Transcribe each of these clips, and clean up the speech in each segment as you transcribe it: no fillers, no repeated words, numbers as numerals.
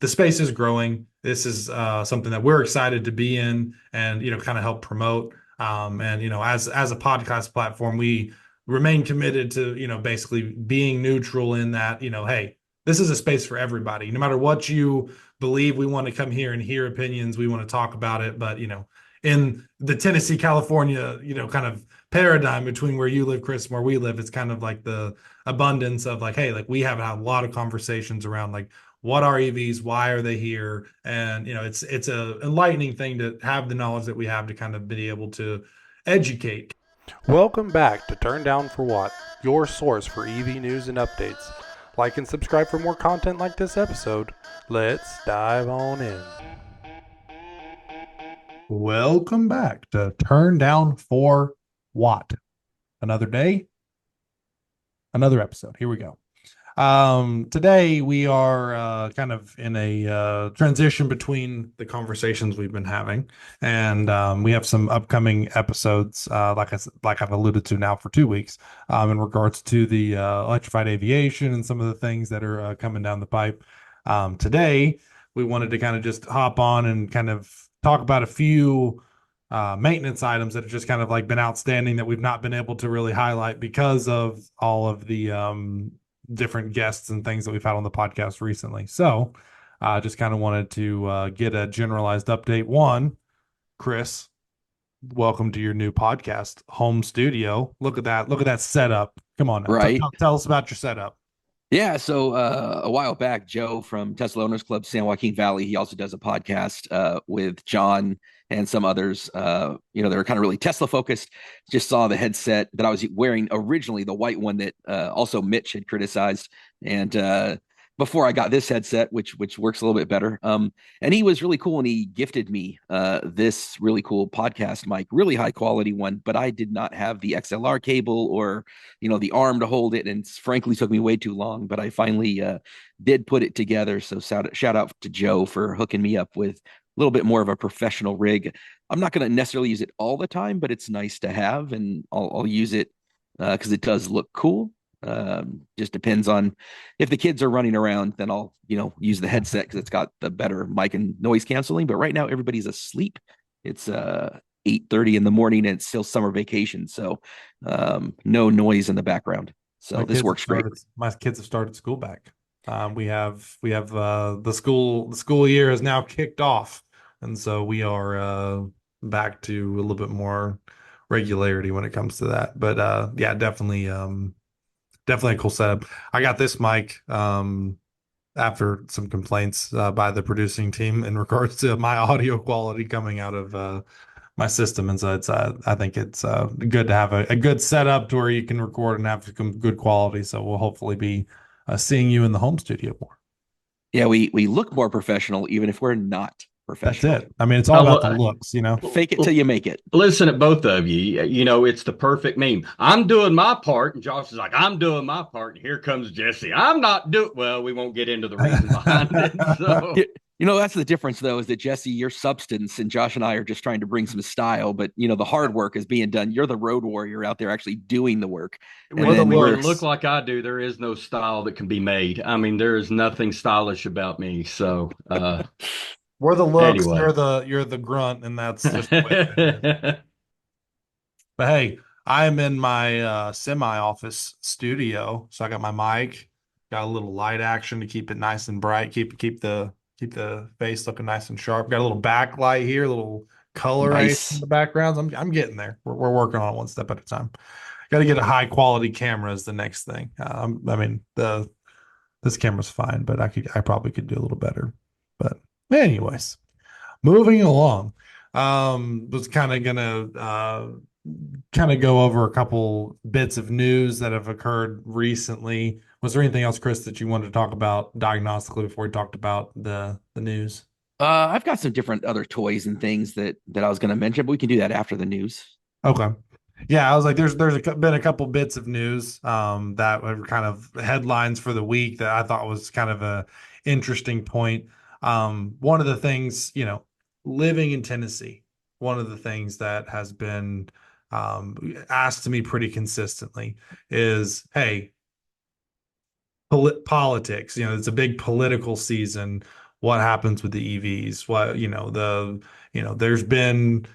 the space is growing. This is something that we're excited to be in and, kind of help promote. And, as a podcast platform, we remain committed to, basically being neutral in that, hey, this is a space for everybody. No matter what you believe, we want to come here and hear opinions. We want to talk about it. But, in the Tennessee, California, kind of paradigm between where you live, Chris, and where we live, it's kind of like the abundance of like, hey, like we have had a lot of conversations around like what are EVs, why are they here, and it's a enlightening thing to have the knowledge that we have to kind of be able to educate. Welcome back to Turn Down for What, your source for EV news and updates. Like and subscribe for more content like this episode. Let's dive on in. Welcome back to Turn Down for What. Another day, another episode. Here we go. Today we are kind of in a transition between the conversations we've been having, and we have some upcoming episodes, like I've alluded to now for 2 weeks, in regards to the electrified aviation and some of the things that are coming down the pipe. Today we wanted to kind of just hop on and kind of talk about a few maintenance items that have just kind of like been outstanding that we've not been able to really highlight because of all of the different guests and things that we've had on the podcast recently. So I just kind of wanted to get a generalized update. One, Chris, welcome to your new podcast home studio. Look at that. Look at that setup. Come on now. Right. Tell us about your setup. Yeah. So a while back, Joe from Tesla Owners Club, San Joaquin Valley, he also does a podcast with John and some others. They're kind of really Tesla focused. Just saw the headset that I was wearing originally, the white one that also Mitch had criticized. And before I got this headset, which works a little bit better. And he was really cool, and he gifted me this really cool podcast mic, really high quality one. But I did not have the XLR cable or the arm to hold it, and frankly took me way too long. But I finally did put it together. So shout out to Joe for hooking me up with a little bit more of a professional rig. I'm not going to necessarily use it all the time, but it's nice to have, and I'll use it because it does look cool. Just depends on if the kids are running around, then I'll use the headset because it's got the better mic and noise canceling. But right now everybody's asleep. It's 8:30 in the morning and it's still summer vacation, so no noise in the background. So this works great. My kids have started school back. We have the school year has now kicked off, and so we are back to a little bit more regularity when it comes to that. But yeah, definitely a cool setup. I got this mic after some complaints by the producing team in regards to my audio quality coming out of my system, and so I think it's good to have a good setup to where you can record and have some good quality. So we'll hopefully be seeing you in the home studio more. Yeah, we look more professional even if we're not professional. That's it. I mean, it's all about the looks, Fake it till you make it. Listen at both of you. It's the perfect meme. I'm doing my part, and Josh is like, I'm doing my part, and here comes Jesse. I'm not doing well. We won't get into the reason behind it. So. That's the difference, though, is that Jesse, you're substance, and Josh and I are just trying to bring some style. But the hard work is being done. You're the road warrior out there, actually doing the work. When you look like I do, there is no style that can be made. I mean, there is nothing stylish about me. So. We're the looks, anyway. you're the grunt, and that's just the way. But hey, I'm in my semi-office studio, so I got my mic, got a little light action to keep it nice and bright, keep the face looking nice and sharp. Got a little backlight here, a little coloration in the backgrounds. I'm getting there. We're working on it one step at a time. Got to get a high quality camera is the next thing. I mean this camera's fine, but I probably could do a little better. But anyways, moving along, was kind of gonna go over a couple bits of news that have occurred recently. Was there anything else, Chris, that you wanted to talk about diagnostically before we talked about the news? I've got some different other toys and things that I was going to mention, but we can do that after the news. Okay. Yeah, I was like, there's been a couple bits of news that were kind of headlines for the week that I thought was kind of a interesting point. One of the things, living in Tennessee, one of the things that has been asked to me pretty consistently is, hey, politics, it's a big political season. what happens with the EVs, there's been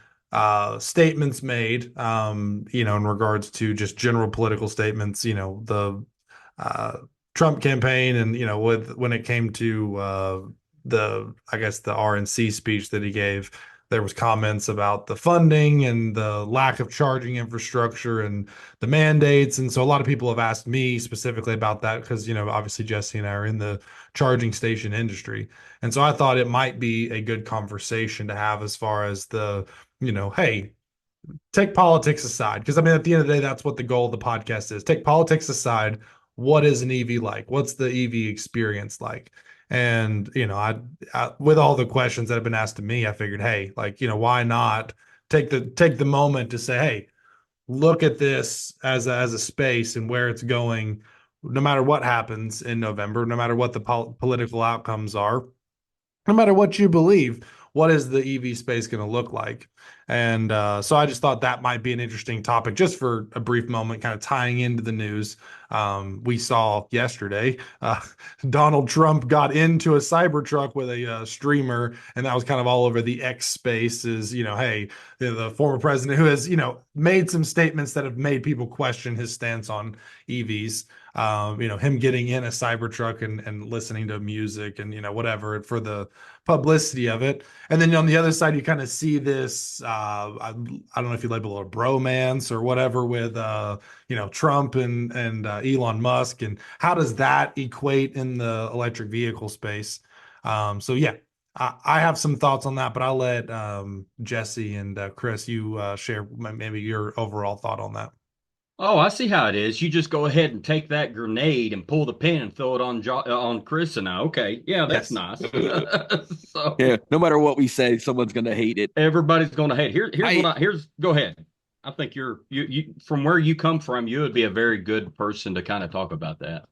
statements made, in regards to just general political statements, the uh, Trump campaign, and when it came to I guess the RNC speech that he gave, there was comments about the funding and the lack of charging infrastructure and the mandates. And so a lot of people have asked me specifically about that because, obviously Jesse and I are in the charging station industry. And so I thought it might be a good conversation to have as far as hey, take politics aside, because I mean, at the end of the day, that's what the goal of the podcast is. Take politics aside. What is an EV like? What's the EV experience like? And with all the questions that have been asked to me, I figured, hey, like, why not take the moment to say, hey, look at this as a space and where it's going, no matter what happens in November, no matter what the political outcomes are, no matter what you believe, what is the EV space going to look like? And so I just thought that might be an interesting topic just for a brief moment, kind of tying into the news. We saw yesterday Donald Trump got into a Cybertruck with a streamer, and that was kind of all over the X space. Is, hey, the former president who has, made some statements that have made people question his stance on EVs. Him getting in a Cybertruck and listening to music and, whatever for the publicity of it. And then on the other side, you kind of see this, I don't know if you label it a bromance or whatever with, Trump and Elon Musk. And how does that equate in the electric vehicle space? So yeah, I have some thoughts on that, but I'll let Jesse and Chris, you share maybe your overall thought on that. Oh, I see how it is. You just go ahead and take that grenade and pull the pin and throw it on Chris and I. Okay, yeah, that's Yes. nice. So Yeah, no matter what we say, someone's going to hate it. everybody's going to hate. I Here's go ahead. I think you from where you come from, you would be a very good person to kind of talk about that.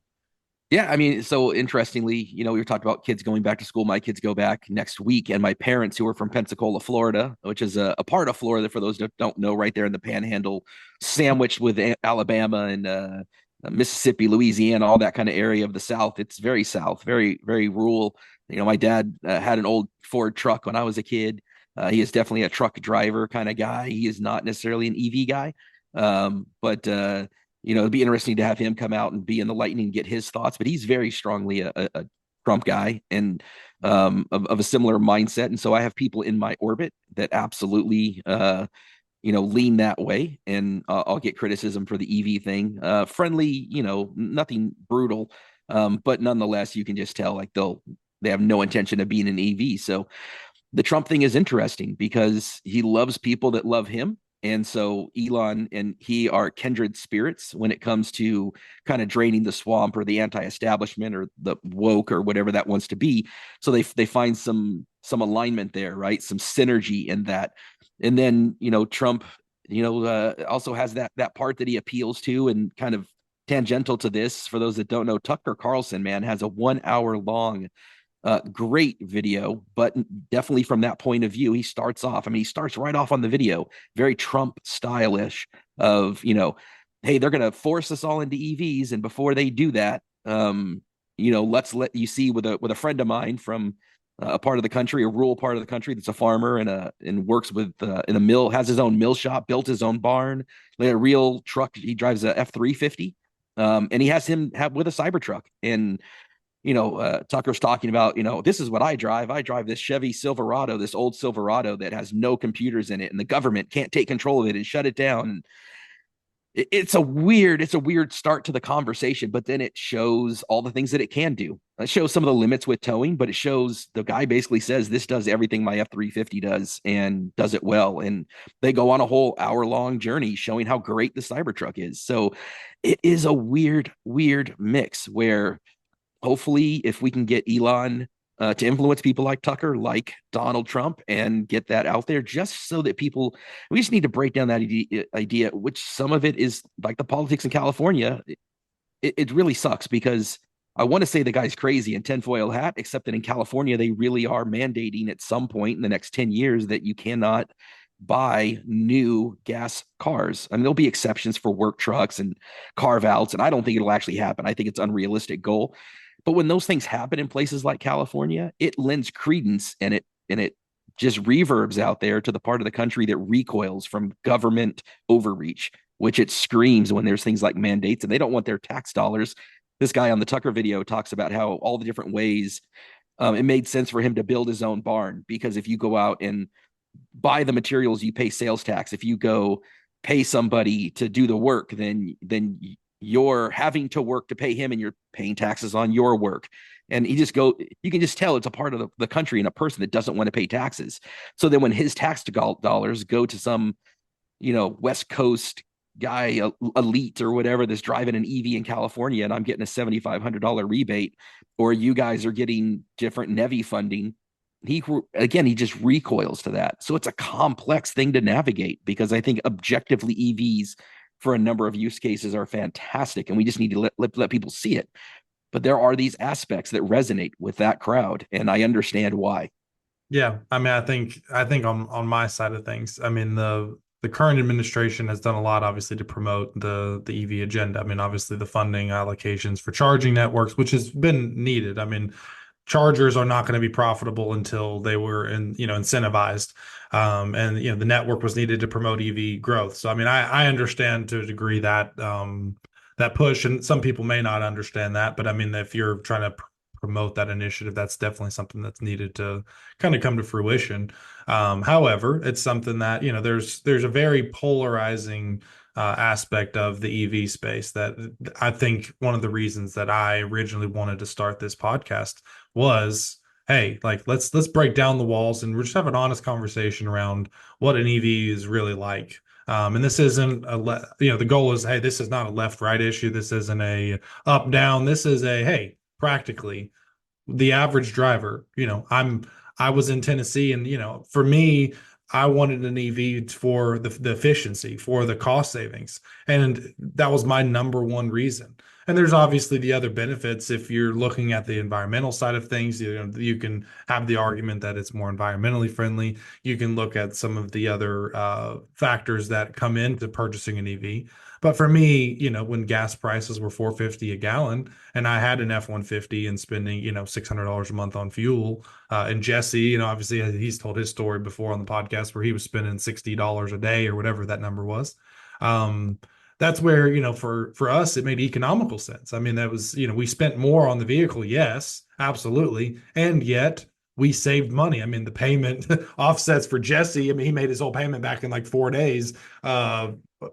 Yeah, I mean, so interestingly, we were talking about kids going back to school. My kids go back next week, and my parents, who are from Pensacola, Florida, which is a part of Florida, for those that don't know, right there in the Panhandle, sandwiched with Alabama and Mississippi, Louisiana, all that kind of area of the South. It's very South, very, very rural. My dad had an old Ford truck when I was a kid. He is definitely a truck driver kind of guy. He is not necessarily an EV guy, but it'd be interesting to have him come out and be in the lightning and get his thoughts. But he's very strongly a Trump guy and of a similar mindset. And so I have people in my orbit that absolutely, lean that way. And I'll get criticism for the EV thing. Friendly, nothing brutal. But nonetheless, you can just tell like they have no intention of being an EV. So the Trump thing is interesting because he loves people that love him. And so Elon and he are kindred spirits when it comes to kind of draining the swamp or the anti-establishment or the woke or whatever that wants to be. So they find some alignment there, right? Some synergy in that. And then, Trump, also has that part that he appeals to, and kind of tangential to this, for those that don't know, Tucker Carlson, man, has a 1 hour long great video, but definitely from that point of view, he starts right off on the video, very Trump stylish of, hey, they're going to force us all into EVs. And before they do that, let's let you see with a friend of mine from a part of the country, a rural part of the country, that's a farmer and works with in a mill, has his own mill shop, built his own barn, a real truck. He drives a F-350, and he has him have with a Cybertruck. And Tucker's talking about, this is what I drive. I drive this Chevy Silverado, this old Silverado that has no computers in it, and the government can't take control of it and shut it down. It's a weird start to the conversation, but then it shows all the things that it can do. It shows some of the limits with towing, but it shows the guy basically says this does everything my F-350 does and does it well. And they go on a whole hour-long journey showing how great the Cybertruck is. So it is a weird mix where hopefully if we can get Elon to influence people like Tucker, like Donald Trump, and get that out there, just so that we just need to break down that idea, which some of it is like the politics in California. It really sucks because I want to say the guy's crazy and tinfoil hat, except that in California, they really are mandating at some point in the next 10 years that you cannot buy new gas cars. I mean, there'll be exceptions for work trucks and carve outs, and I don't think it'll actually happen. I think it's an unrealistic goal. But when those things happen in places like California, it lends credence, and it just reverbs out there to the part of the country that recoils from government overreach, which it screams when there's things like mandates and they don't want their tax dollars. This guy on the Tucker video talks about how all the different ways it made sense for him to build his own barn, because if you go out and buy the materials, you pay sales tax. If you go pay somebody to do the work, then you're having to work to pay him, and you're paying taxes on your work. And you can just tell it's a part of the country and a person that doesn't want to pay taxes. So then when his tax dollars go to some, West Coast guy, elite or whatever, that's driving an EV in California, and I'm getting a $7,500 rebate, or you guys are getting different NEVI funding, he just recoils to that. So it's a complex thing to navigate, because I think objectively EVs for a number of use cases are fantastic, and we just need to let people see it. But there are these aspects that resonate with that crowd, and I understand why. Yeah, I mean, I think on my side of things, I mean, the current administration has done a lot, obviously, to promote the EV agenda. I mean, obviously, the funding allocations for charging networks, which has been needed. I mean, chargers are not going to be profitable until they were incentivized, and the network was needed to promote EV growth. So I mean, I understand to a degree that that push, and some people may not understand that, but I mean, if you're trying to promote that initiative, that's definitely something that's needed to kind of come to fruition. However, it's something that there's a very polarizing aspect of the EV space that I think one of the reasons that I originally wanted to start this podcast was, hey, like let's break down the walls and we're just have an honest conversation around what an EV is really like. And this isn't the goal is, hey, this is not a left right issue. This isn't a up down. This is a, hey, practically the average driver. I was in Tennessee, and for me, I wanted an EV for the efficiency, for the cost savings, and that was my number one reason. And there's obviously the other benefits. If you're looking at the environmental side of things, you can have the argument that it's more environmentally friendly. You can look at some of the other factors that come into purchasing an EV. But for me, when gas prices were $4.50 a gallon, and I had an F-150 and spending, $600 a month on fuel, and Jesse, obviously he's told his story before on the podcast where he was spending $60 a day or whatever that number was. That's where, for us, it made economical sense. I mean, that was, we spent more on the vehicle. Yes, absolutely. And yet we saved money. I mean, the payment offsets for Jesse. I mean, he made his whole payment back in like 4 days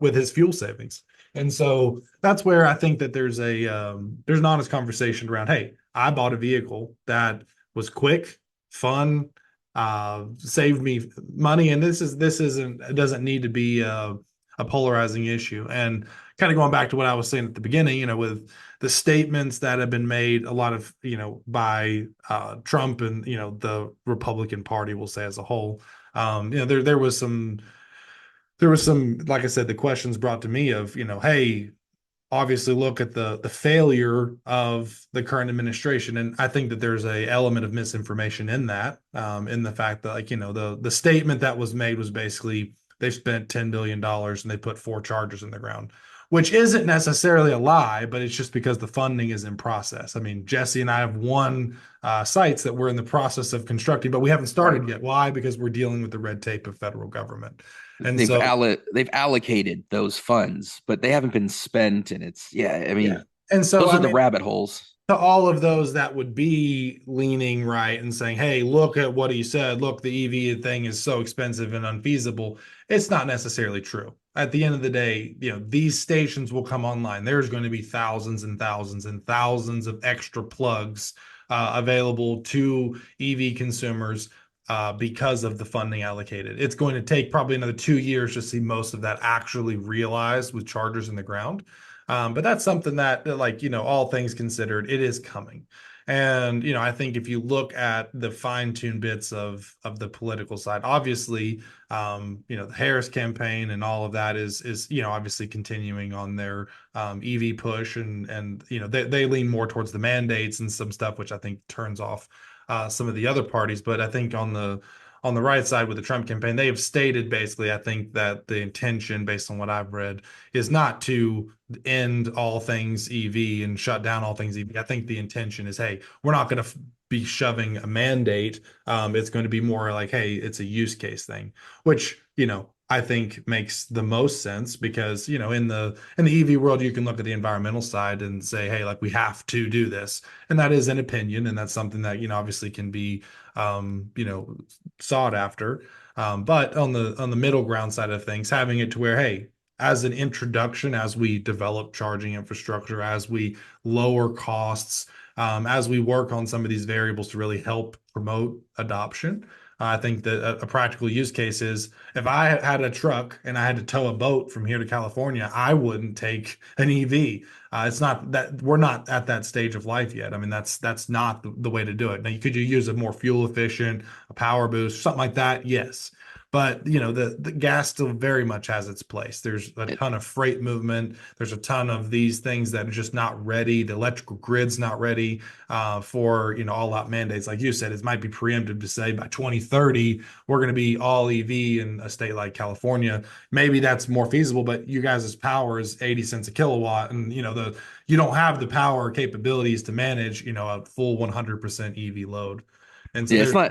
with his fuel savings. And so that's where I think that there's an honest conversation around, hey, I bought a vehicle that was quick, fun, saved me money. And it doesn't need to be a polarizing issue. And kind of going back to what I was saying at the beginning, with the statements that have been made, a lot of, by Trump and, the Republican Party, we'll say as a whole, there was some, like I said, the questions brought to me of, hey, obviously look at the failure of the current administration. And I think that there's a element of misinformation in that, in the fact that, like, the statement that was made was basically, they spent $10 billion and they put 4 chargers in the ground, which isn't necessarily a lie, but it's just because the funding is in process. I mean, Jesse and I have one sites that we're in the process of constructing, but we haven't started yet. Why? Because we're dealing with the red tape of federal government. And they've allocated those funds, but they haven't been spent. And and so those are the rabbit holes. To all of those that would be leaning right and saying, hey, look at what he said. Look, the EV thing is so expensive and unfeasible. It's not necessarily true. At the end of the day, these stations will come online. There's going to be thousands and thousands and thousands of extra plugs available to EV consumers because of the funding allocated. It's going to take probably another 2 years to see most of that actually realized with chargers in the ground. But that's something that, like, all things considered, it is coming. And, I think if you look at the fine-tuned bits of the political side, obviously, the Harris campaign and all of that is obviously continuing on their EV push, and they lean more towards the mandates and some stuff, which I think turns off some of the other parties. But I think on on the right side with the Trump campaign, they have stated basically, I think that the intention, based on what I've read, is not to end all things EV and shut down all things EV. I think the intention is, hey, we're not going to be shoving a mandate. It's going to be more like, hey, it's a use case thing, which, I think makes the most sense because, in the EV world, you can look at the environmental side and say, hey, like we have to do this. And that is an opinion. And that's something that, obviously can be, sought after. But on the middle ground side of things, having it to where, hey, as an introduction, as we develop charging infrastructure, as we lower costs, as we work on some of these variables to really help promote adoption. I think that a practical use case is if I had a truck and I had to tow a boat from here to California, I wouldn't take an EV. It's not that we're not at that stage of life yet. I mean, that's not the way to do it. Now, could you use a more fuel efficient, a power boost, something like that? Yes. But the gas still very much has its place. There's a ton of freight movement. There's a ton of these things that are just not ready. The electrical grid's not ready for all out mandates. Like you said, it might be preemptive to say by 2030 we're going to be all EV in a state like California. Maybe that's more feasible, but you guys' power is 80 cents a kilowatt, and you don't have the power capabilities to manage a full 100% EV load. And so Yeah,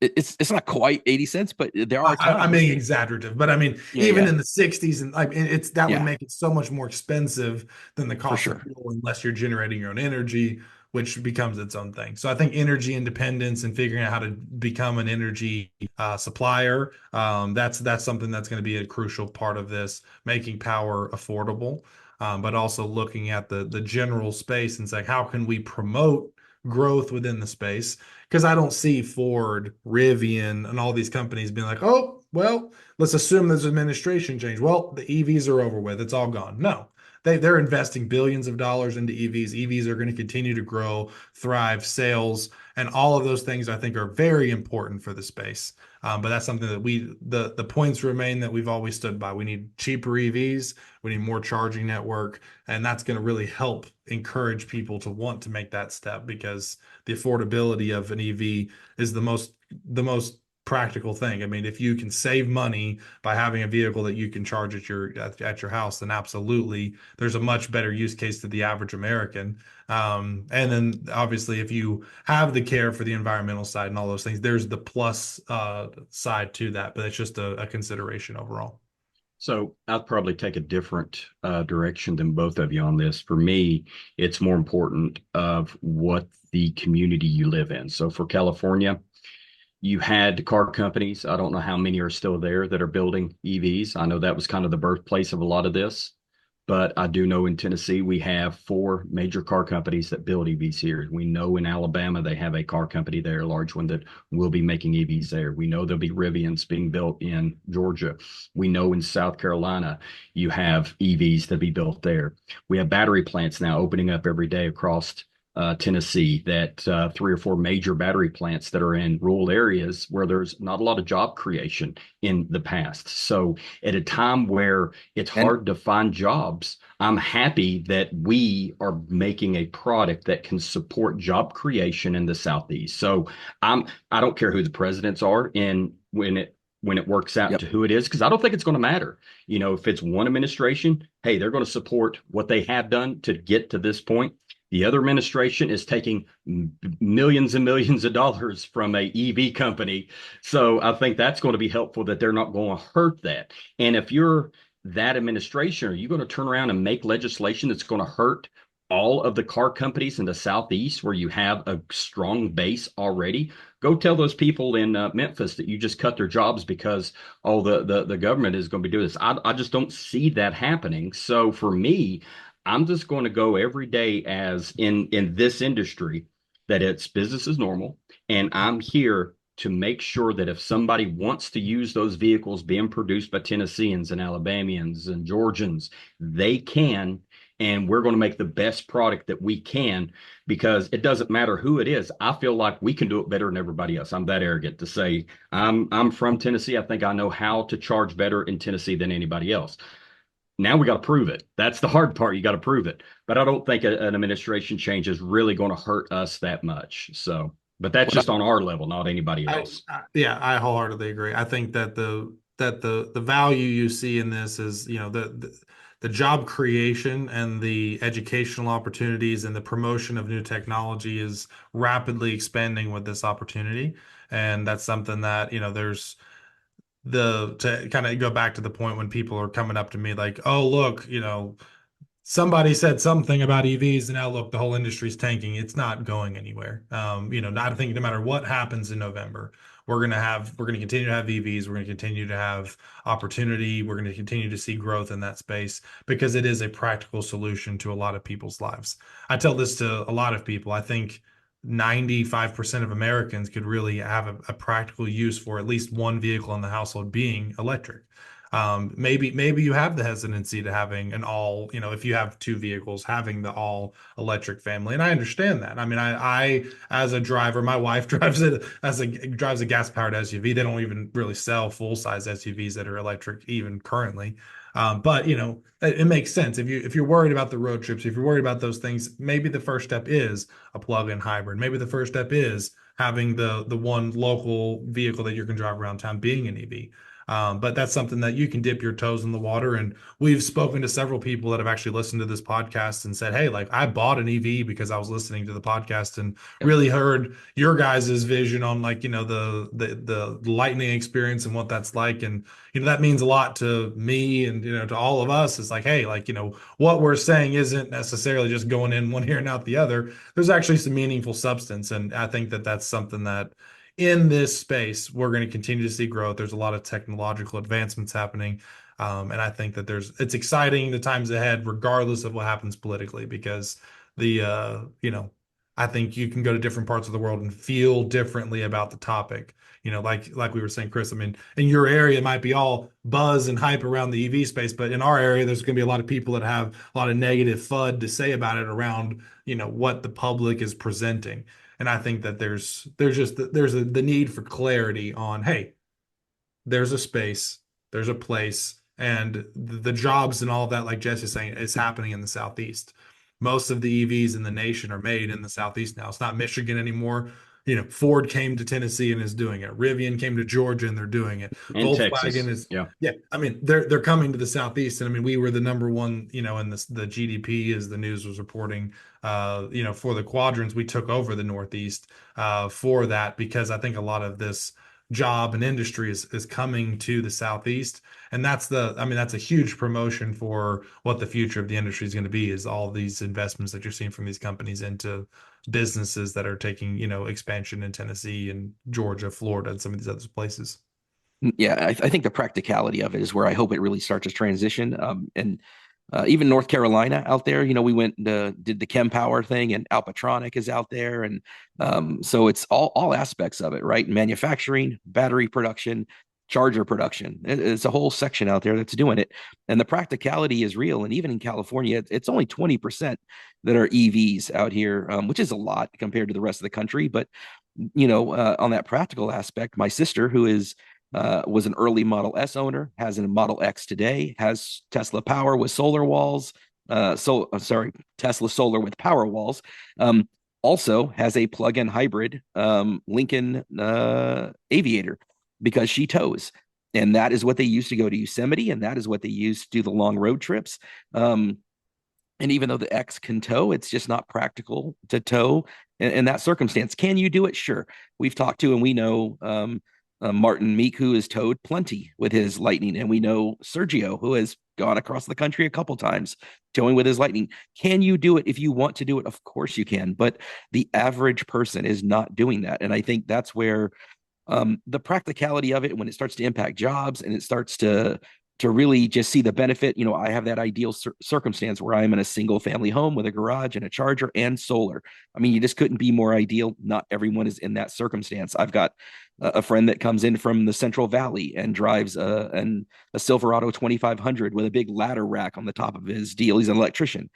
it's not quite 80 cents, but there are times. I'm being exaggerative, but I mean, even in the 60s, and like would make it so much more expensive than the cost of fuel unless you're generating your own energy, which becomes its own thing. So I think energy independence and figuring out how to become an energy supplier, that's something that's going to be a crucial part of this, making power affordable, but also looking at the general space and saying, how can we promote growth within the space? Because I don't see Ford, Rivian, and all these companies being like, oh, well, let's assume there's administration change. Well, the EVs are over with. It's all gone. No, they're investing billions of dollars into EVs. EVs are going to continue to grow, thrive, sales, and all of those things I think are very important for the space. But that's something that the points remain that we've always stood by. We need cheaper EVs. We need more charging network. And that's going to really help encourage people to want to make that step because the affordability of an EV is the most practical thing. I mean, if you can save money by having a vehicle that you can charge at your house, then absolutely there's a much better use case to the average American. And then obviously if you have the care for the environmental side and all those things, there's the plus side to that, but it's just a consideration overall. So I'd probably take a different direction than both of you on this. For me, it's more important of what the community you live in. So for California, you had car companies. I don't know how many are still there that are building EVs. I know that was kind of the birthplace of a lot of this. But I do know in Tennessee, we have 4 major car companies that build EVs here. We know in Alabama, they have a car company there, a large one that will be making EVs there. We know there'll be Rivians being built in Georgia. We know in South Carolina, you have EVs that be built there. We have battery plants now opening up every day across Tennessee, that 3 or 4 major battery plants that are in rural areas where there's not a lot of job creation in the past. So at a time where it's hard to find jobs, I'm happy that we are making a product that can support job creation in the Southeast. So I don't care who the presidents are in when it works out to who it is, because I don't think it's going to matter. If it's one administration, hey, they're going to support what they have done to get to this point. The other administration is taking millions and millions of dollars from a EV company. So I think that's going to be helpful, that they're not going to hurt that. And if you're that administration, are you going to turn around and make legislation that's going to hurt all of the car companies in the Southeast where you have a strong base already? Go tell those people in Memphis that you just cut their jobs because, the government is going to be doing this. I just don't see that happening. So for me, I'm just going to go every day as in this industry that it's business as normal. And I'm here to make sure that if somebody wants to use those vehicles being produced by Tennesseans and Alabamians and Georgians, they can. And we're going to make the best product that we can, because it doesn't matter who it is. I feel like we can do it better than everybody else. I'm that arrogant to say I'm from Tennessee. I think I know how to charge better in Tennessee than anybody else. Now we got to prove it. That's the hard part. You got to prove it. But I don't think an administration change is really going to hurt us that much. So But that's What just on our level, not anybody else. Yeah, I wholeheartedly agree. I think that the value you see in this is, the job creation and the educational opportunities and the promotion of new technology is rapidly expanding with this opportunity. And that's something that, there's to kind of go back to the point when people are coming up to me like, oh, look, somebody said something about EVs and now look, the whole industry's tanking. It's not going anywhere. I think no matter what happens in November, we're going to continue to have EVs. We're going to continue to have opportunity. We're going to continue to see growth in that space because it is a practical solution to a lot of people's lives. I tell this to a lot of people. I think 95% of Americans could really have a practical use for at least one vehicle in the household being electric. Maybe you have the hesitancy to having an all, if you have two vehicles, having the all electric family. And I understand that. I mean, I as a driver, my wife drives a gas powered SUV. They don't even really sell full size SUVs that are electric even currently. But it makes sense if you're worried about the road trips, if you're worried about those things, maybe the first step is a plug-in hybrid. Maybe the first step is having the one local vehicle that you can drive around town being an EV. But that's something that you can dip your toes in the water. And we've spoken to several people that have actually listened to this podcast and said, hey, like I bought an EV because I was listening to the podcast and really heard your guys' vision on like, the lightning experience and what that's like. And, that means a lot to me and, to all of us. It's like, hey, like, what we're saying isn't necessarily just going in one ear and out the other. There's actually some meaningful substance. And I think that that's something that in this space, we're going to continue to see growth. There's a lot of technological advancements happening. And I think that it's exciting the times ahead, regardless of what happens politically, because I think you can go to different parts of the world and feel differently about the topic. Like we were saying, Chris, I mean, in your area, it might be all buzz and hype around the EV space, but in our area, there's going to be a lot of people that have a lot of negative FUD to say about it around, what the public is presenting. And I think that there's the need for clarity on, hey, there's a space, there's a place, and the jobs and all of that, like Jesse's saying, is happening in the Southeast. Most of the EVs in the nation are made in the Southeast now. It's not Michigan anymore. Ford came to Tennessee and is doing it. Rivian came to Georgia and they're doing it. And Volkswagen Texas. is, Yeah. yeah. I mean, they're coming to the Southeast, and I mean, we were the number one, in the GDP as the news was reporting. For the quadrants, we took over the Northeast for that because I think a lot of this job and industry is coming to the Southeast. And that's a huge promotion for what the future of the industry is going to be, is all these investments that you're seeing from these companies into businesses that are taking, expansion in Tennessee and Georgia, Florida, and some of these other places. Yeah, I think the practicality of it is where I hope it really starts to transition. And even North Carolina out there, we went did the Chem Power thing, and Alpatronic is out there, and so it's all aspects of it, right? Manufacturing, battery production, charger production. It's a whole section out there that's doing it, and the practicality is real. And even in California, it's only 20% that are EVs out here, which is a lot compared to the rest of the country. But on that practical aspect, my sister, who was an early Model S owner, has a Model X today, has Tesla Power with solar walls. Tesla Solar with power walls. Also has a plug-in hybrid Lincoln Aviator because she tows. And that is what they use to go to Yosemite, and that is what they use to do the long road trips. And even though the X can tow, it's just not practical to tow in that circumstance. Can you do it? Sure. We've talked to and we know Martin Meek, who has towed plenty with his Lightning, and we know Sergio, who has gone across the country a couple times towing with his Lightning. Can you do it? If you want to do it, of course you can, but the average person is not doing that. And I think that's where the practicality of it, when it starts to impact jobs and it starts to really just see the benefit. I have that ideal circumstance where I'm in a single family home with a garage and a charger and solar. I mean, you just couldn't be more ideal. Not everyone is in that circumstance. I've got a friend that comes in from the Central Valley and drives a Silverado 2500 with a big ladder rack on the top of his deal. He's an electrician.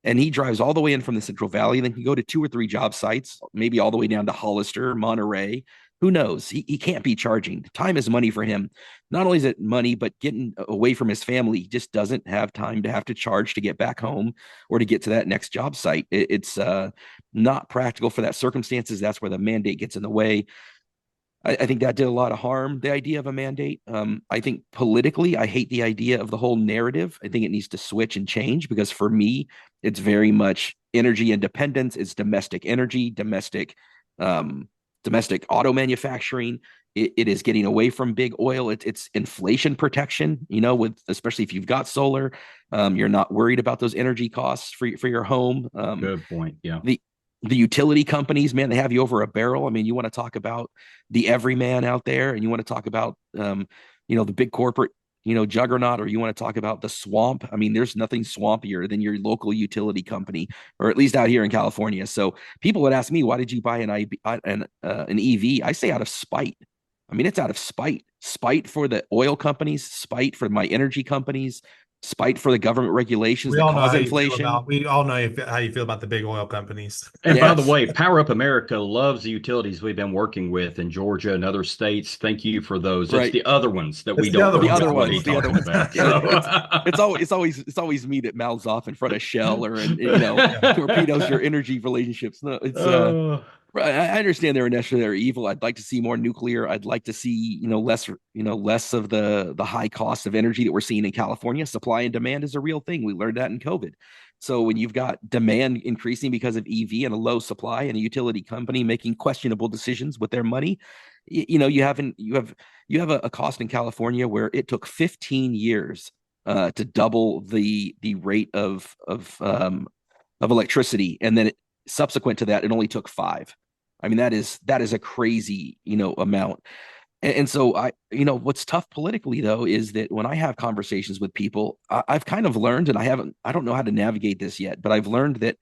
And he drives all the way in from the Central Valley, and then can go to 2 or 3 job sites, maybe all the way down to Hollister, Monterey, Who knows? He can't be charging. Time is money for him. Not only is it money, but getting away from his family, he just doesn't have time to have to charge to get back home or to get to that next job site. It's not practical for that circumstances. That's where the mandate gets in the way. I think that did a lot of harm, the idea of a mandate. I think politically, I hate the idea of the whole narrative. I think it needs to switch and change, because for me, it's very much energy independence. It's domestic energy, domestic auto manufacturing. It is getting away from big oil. It's inflation protection, with, especially if you've got solar, you're not worried about those energy costs for your home. Good point. Yeah. The utility companies, man, they have you over a barrel. I mean, you want to talk about the everyman out there, and you want to talk about, the big corporate, juggernaut, or you want to talk about the swamp. I mean, there's nothing swampier than your local utility company, or at least out here in California. So people would ask me, why did you buy an EV? I say out of spite. I mean, it's out of spite for the oil companies, spite for my energy companies, spite for the government regulations that cause inflation. We all know how you feel about the big oil companies. And by the way, Power Up America loves the utilities we've been working with in Georgia and other states. Thank you for those. Right. It's the other ones that we don't know. The other ones. About, so. It's always me that mouths off in front of Shell or torpedoes your energy relationships. No, it's I understand they're initially they're evil. I'd like to see more nuclear. I'd like to see, less of the high cost of energy that we're seeing in California. Supply and demand is a real thing. We learned that in COVID. So when you've got demand increasing because of EV and a low supply, and a utility company making questionable decisions with their money, you have a cost in California where it took 15 years to double the rate of electricity, and then subsequent to that, it only took 5. I mean, that is a crazy, amount. And so what's tough politically though, is that when I have conversations with people, I've kind of learned, and I don't know how to navigate this yet, but I've learned that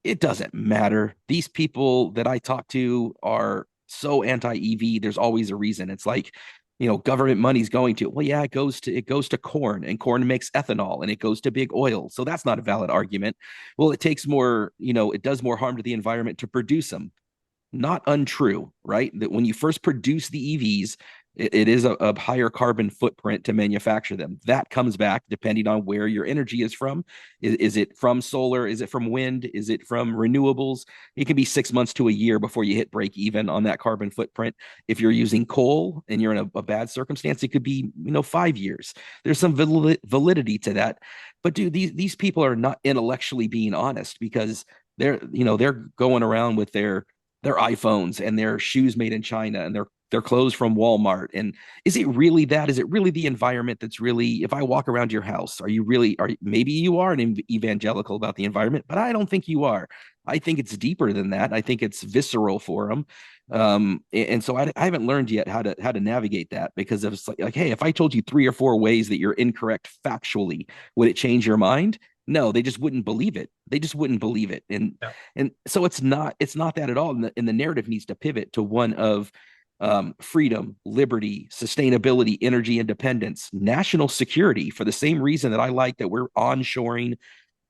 it doesn't matter. These people that I talk to are so anti-EV. There's always a reason. It's like, government money's going to, well, yeah, it goes to corn, and corn makes ethanol, and it goes to big oil. So that's not a valid argument. Well, it takes more, it does more harm to the environment to produce them. Not untrue, right? That when you first produce the EVs, it is a higher carbon footprint to manufacture them. That comes back depending on where your energy is from. Is it from solar? Is it from wind? Is it from renewables? It can be 6 months to a year before you hit break even on that carbon footprint. If you're using coal and you're in a bad circumstance, it could be 5 years. There's some validity to that. But dude, these people are not intellectually being honest, because they're going around with their iPhones and their shoes made in China and their clothes from Walmart. And is it really that? Is it really the environment that's really, if I walk around your house, maybe you are an evangelical about the environment, but I don't think you are. I think it's deeper than that. I think it's visceral for them. And so I haven't learned yet how to navigate that, because it's like, hey, if I told you 3 or 4 ways that you're incorrect factually, would it change your mind? No, they just wouldn't believe it. And so it's not that at all. And the narrative needs to pivot to one of freedom, liberty, sustainability, energy independence, national security, for the same reason that I like that we're onshoring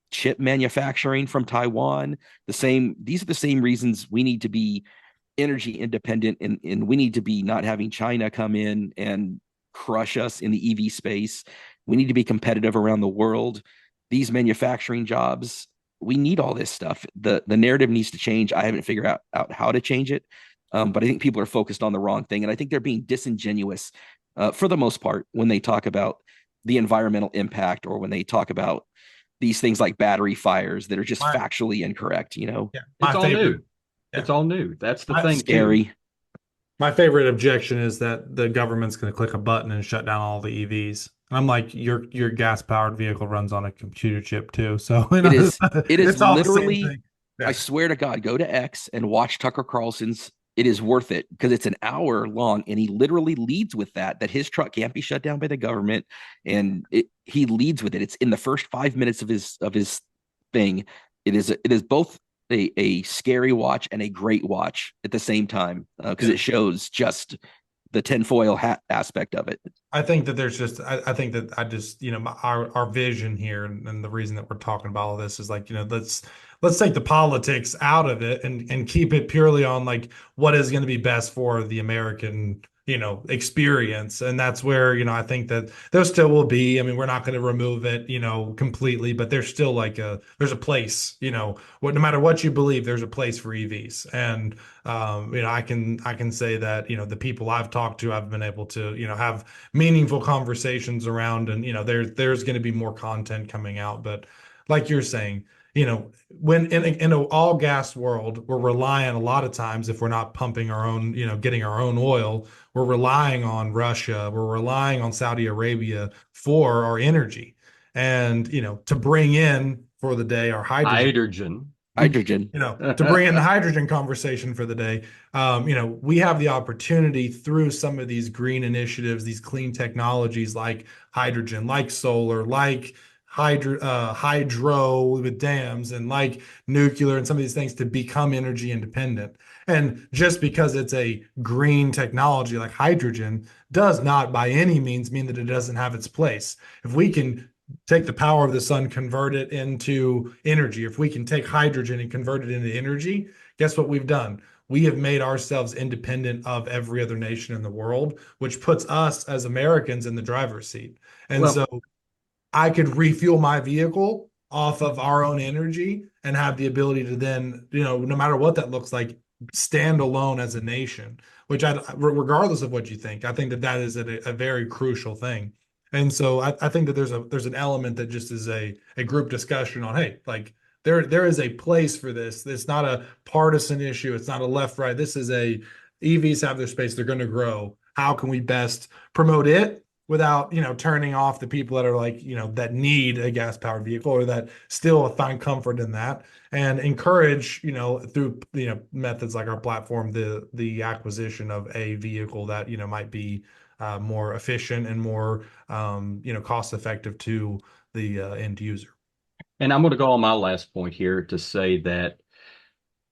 chip manufacturing from Taiwan. These are the same reasons we need to be energy independent, and we need to be not having China come in and crush us in the EV space. We need to be competitive around the world. These manufacturing jobs, we need all this stuff. The narrative needs to change. I haven't figured out how to change it, but I think people are focused on the wrong thing. And I think they're being disingenuous for the most part when they talk about the environmental impact, or when they talk about these things like battery fires that are just factually incorrect. Yeah, it's all new. Yeah. It's all new. That's the thing. Scary. Too. My favorite objection is that the government's going to click a button and shut down all the EVs. I'm like, your gas powered vehicle runs on a computer chip too. So it is literally, I swear to God, go to X and watch Tucker Carlson's. It is worth it, because it's an hour long, and he literally leads with that his truck can't be shut down by the government. And he leads with it. It's in the first 5 minutes of his thing. It is both a scary watch and a great watch at the same time, because it shows just the tinfoil hat aspect of it. I think that there's just I think that I just our vision here and the reason that we're talking about all this is like let's take the politics out of it and keep it purely on like what is going to be best for the American experience. And that's where I think that there still will be, I mean, we're not going to remove it completely, but there's still like there's a place, no matter what you believe, there's a place for EVs. And I can say that the people I've talked to, I've been able to have meaningful conversations around, and there's going to be more content coming out. But like you're saying, when in an all gas world, we're relying a lot of times, if we're not pumping our own, getting our own oil, we're relying on Russia, we're relying on Saudi Arabia for our energy, and to bring in for the day our Hydrogen. To bring in the hydrogen conversation for the day. We have the opportunity through some of these green initiatives, these clean technologies like hydrogen, like solar, like hydro with dams, and like nuclear and some of these things, to become energy independent. And just because it's a green technology like hydrogen does not by any means mean that it doesn't have its place. If we can take the power of the sun, convert it into energy, if we can take hydrogen and convert it into energy, guess what we've done? We have made ourselves independent of every other nation in the world, which puts us as Americans in the driver's seat. And so I could refuel my vehicle off of our own energy and have the ability to then, no matter what that looks like, stand alone as a nation, which regardless of what you think, I think that is a very crucial thing. And so I think that there's an element that just is a group discussion on, hey, like there is a place for this. It's not a partisan issue. It's not a left, right. This is EVs have their space. They're going to grow. How can we best promote it without, turning off the people that are like, that need a gas powered vehicle or that still find comfort in that, and encourage, through, methods like our platform, the acquisition of a vehicle that, might be more efficient and more, cost effective to the end user. And I'm going to go on my last point here to say that,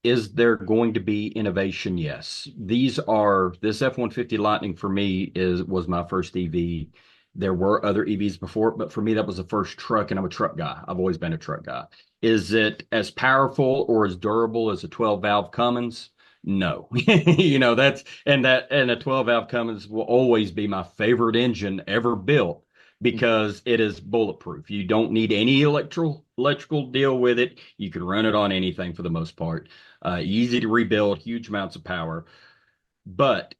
is there going to be innovation? Yes. This F-150 Lightning for me was my first EV. There were other EVs before, but for me, that was the first truck, and I'm a truck guy. I've always been a truck guy. Is it as powerful or as durable as a 12-valve Cummins? No. And a 12-valve Cummins will always be my favorite engine ever built, because it is bulletproof. You don't need any electrical deal with it. You can run it on anything for the most part. Easy to rebuild, huge amounts of power. But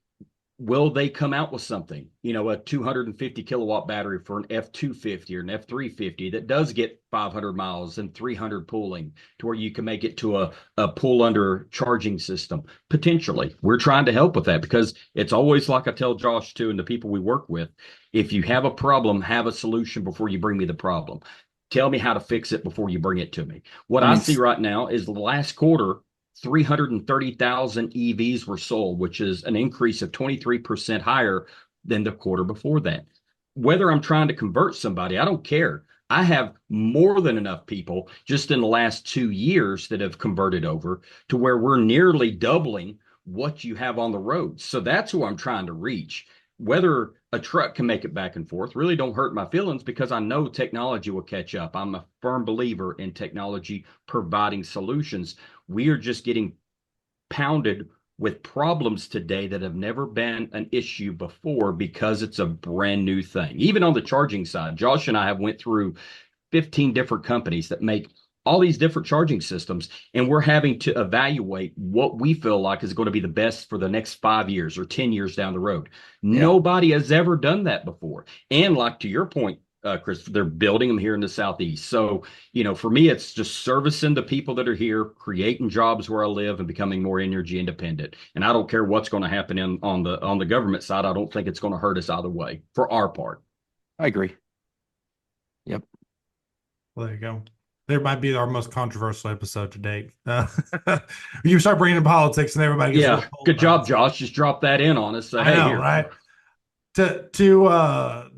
will they come out with something, a 250 kilowatt battery for an F-250 or an F-350 that does get 500 miles and 300 pooling, to where you can make it to a pull under charging system? Potentially. We're trying to help with that, because it's always like I tell Josh too, and the people we work with, if you have a problem, have a solution before you bring me the problem. Tell me how to fix it before you bring it to me. What I see right now is the last quarter, 330,000 EVs were sold, which is an increase of 23% higher than the quarter before that. Whether I'm trying to convert somebody, I don't care. I have more than enough people just in the last 2 years that have converted over, to where we're nearly doubling what you have on the road. So that's who I'm trying to reach. Whether a truck can make it back and forth really don't hurt my feelings, because I know technology will catch up. I'm a firm believer in technology providing solutions. We are just getting pounded with problems today that have never been an issue before, because it's a brand new thing. Even on the charging side, Josh and I have went through 15 different companies that make all these different charging systems, and we're having to evaluate what we feel like is going to be the best for the next 5 years or 10 years down the road. Yeah. Nobody has ever done that before. And like to your point, Chris, they're building them here in the Southeast. So, for me, it's just servicing the people that are here, creating jobs where I live, and becoming more energy independent. And I don't care what's going to happen on the government side. I don't think it's going to hurt us either way for our part. I agree. Yep. Well, there you go. There might be our most controversial episode to date. You start bringing in politics and everybody gets really good job, Josh. Just drop that in on us. I know, right? To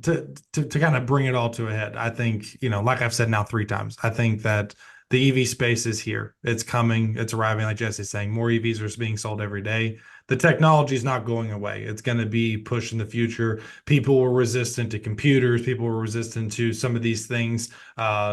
kind of bring it all to a head, I think, like I've said now 3 times, I think that the EV space is here. It's coming. It's arriving. Like Jesse's saying, more EVs are being sold every day. the technology is not going away. It's going to be pushed in the future. People were resistant to computers. People were resistant to some of these things.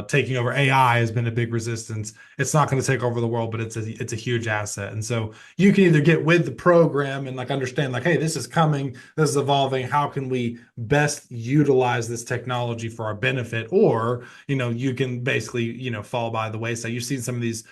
Taking over AI has been a big resistance. It's not going to take over the world, but it's a huge asset. And so you can either get with the program and like understand like, hey, this is coming, this is evolving. How can we best utilize this technology for our benefit? Or, you can basically, fall by the wayside. You've seen some of these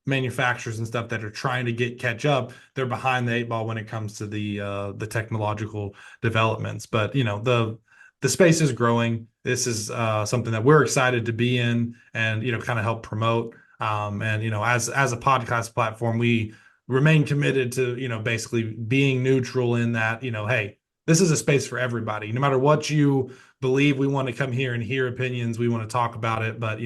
manufacturers and stuff that are trying to catch up. They're behind the eight ball when it comes to the technological developments. But the space is growing. This is something that we're excited to be in and kind of help promote. And as a podcast platform, we remain committed to basically being neutral in that hey, this is a space for everybody. No matter what you believe, we want to come here and hear opinions. We want to talk about it. But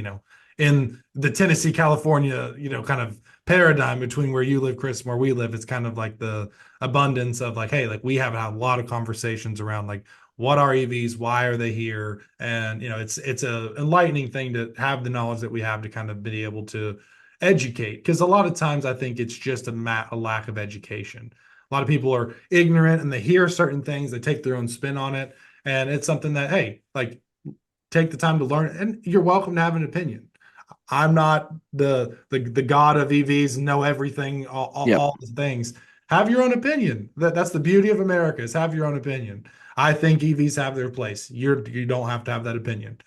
in the Tennessee, California, kind of paradigm between where you live, Chris, and where we live, it's kind of like the abundance of like, hey, like we have had a lot of conversations around like what are EVs, why are they here, and it's a enlightening thing to have the knowledge that we have to kind of be able to educate, because a lot of times I think it's just a lack of education. A lot of people are ignorant and they hear certain things, they take their own spin on it, and it's something that hey, like take the time to learn, and you're welcome to have an opinion. I'm not the god of EVs, know everything, all the things. Have your own opinion. That's the beauty of America, is have your own opinion. I think EVs have their place. You don't have to have that opinion.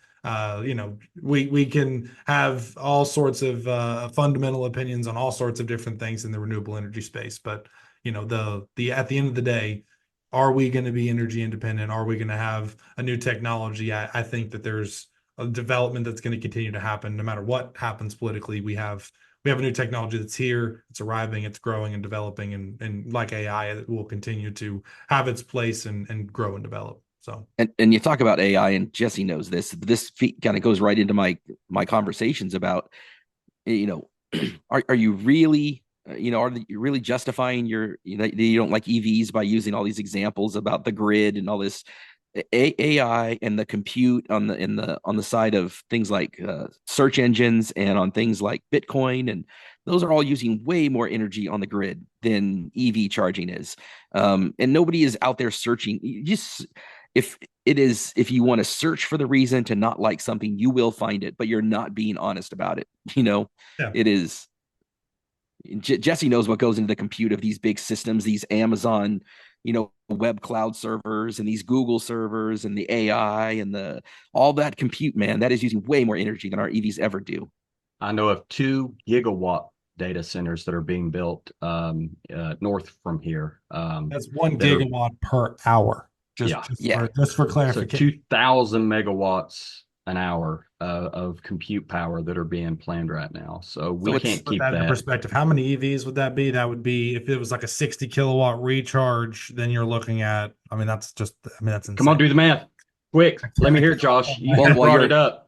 We can have all sorts of fundamental opinions on all sorts of different things in the renewable energy space, but the at the end of the day, are we going to be energy independent? Are we going to have a new technology? I think that there's a development that's going to continue to happen no matter what happens politically. We have a new technology that's here, it's arriving, it's growing and developing, and like AI, it will continue to have its place and grow and develop. So and you talk about AI, and Jesse knows this. This kind of goes right into my conversations about are you really are you really justifying you don't like EVs by using all these examples about the grid and all this AI and the compute on the side of things like search engines and on things like Bitcoin, and those are all using way more energy on the grid than EV charging is. And nobody is out there searching. If you want to search for the reason to not like something, you will find it, but you're not being honest about it. yeah. It is. Jesse knows what goes into the compute of these big systems, these Amazon web cloud servers and these Google servers and the AI and all that compute, man, that is using way more energy than our EVs ever do. I know of 2 gigawatt data centers that are being built north from here. That's 1 gigawatt per hour. Just for clarification. So 2,000 megawatts an hour of compute power that are being planned right now. So we can't keep that in perspective. How many EVs would that be? That would be, if it was like a 60 kilowatt recharge, then you're looking at, that's insane. Come on, do the math quick. Let me hear it, Josh. You brought it up.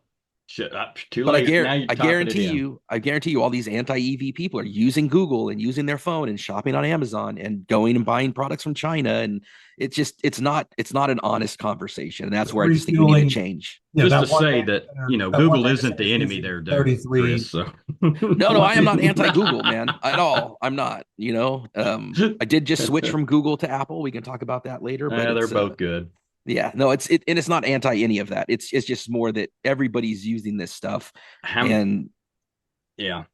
Too late. I guarantee you all these anti-EV people are using Google and using their phone and shopping on Amazon and going and buying products from China, and it's not an honest conversation, and that's where I just think we need to change. Just to say that Google isn't the enemy there, 33. Chris, so. No, I am not anti-Google, man, at all. I'm not. I did just switch from Google to Apple. We can talk about that later. But they're both good. Yeah, no, and it's not anti any of that. It's just more that everybody's using this stuff. How many, Josh?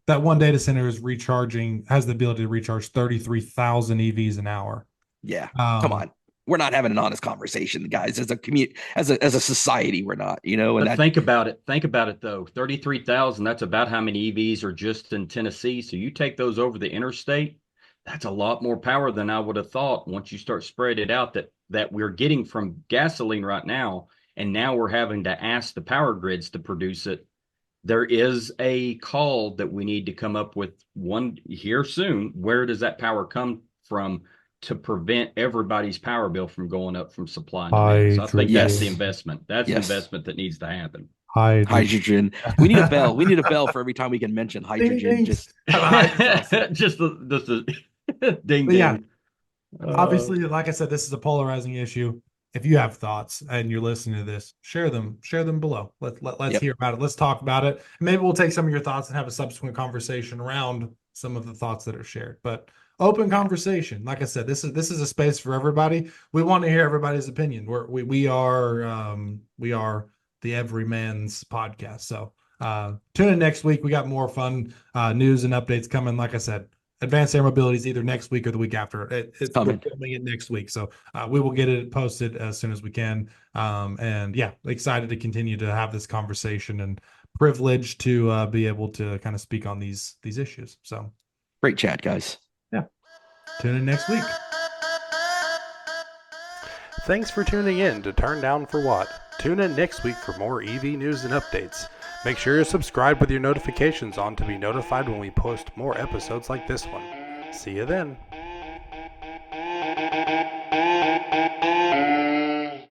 That one data center is has the ability to recharge 33,000 EVs an hour. Yeah, come on. We're not having an honest conversation, guys. As a society, we're not, But think about it. Think about it though. 33,000, that's about how many EVs are just in Tennessee. So you take those over the interstate, that's a lot more power than I would have thought once you start spreading it out that we're getting from gasoline right now. And now we're having to ask the power grids to produce it. There is a call that we need to come up with one here soon. Where does that power come from to prevent everybody's power bill from going up from supply and demand? So I think that's the investment. That's the investment that needs to happen. Hydrogen. We need a bell. We need a bell for every time we can mention hydrogen. Just the ding ding. Yeah. Obviously, like I said, this is a polarizing issue. If you have thoughts and you're listening to this, share them below. Let's hear about it. Let's talk about it. Maybe we'll take some of your thoughts and have a subsequent conversation around some of the thoughts that are shared. But open conversation. Like I said, this is a space for everybody. We want to hear everybody's opinion. We are the everyman's podcast. So tune in next week. We got more fun news and updates coming. Like I said, advanced air mobility is either next week or the week after. We're filming it next week, so we will get it posted as soon as we can. And yeah, excited to continue to have this conversation and privileged to be able to kind of speak on these issues. So great chat, guys. Yeah, tune in next week. Thanks for tuning in to Turn Down for What. Tune in next week for more EV news and updates. Make sure you're subscribed with your notifications on to be notified when we post more episodes like this one. See you then.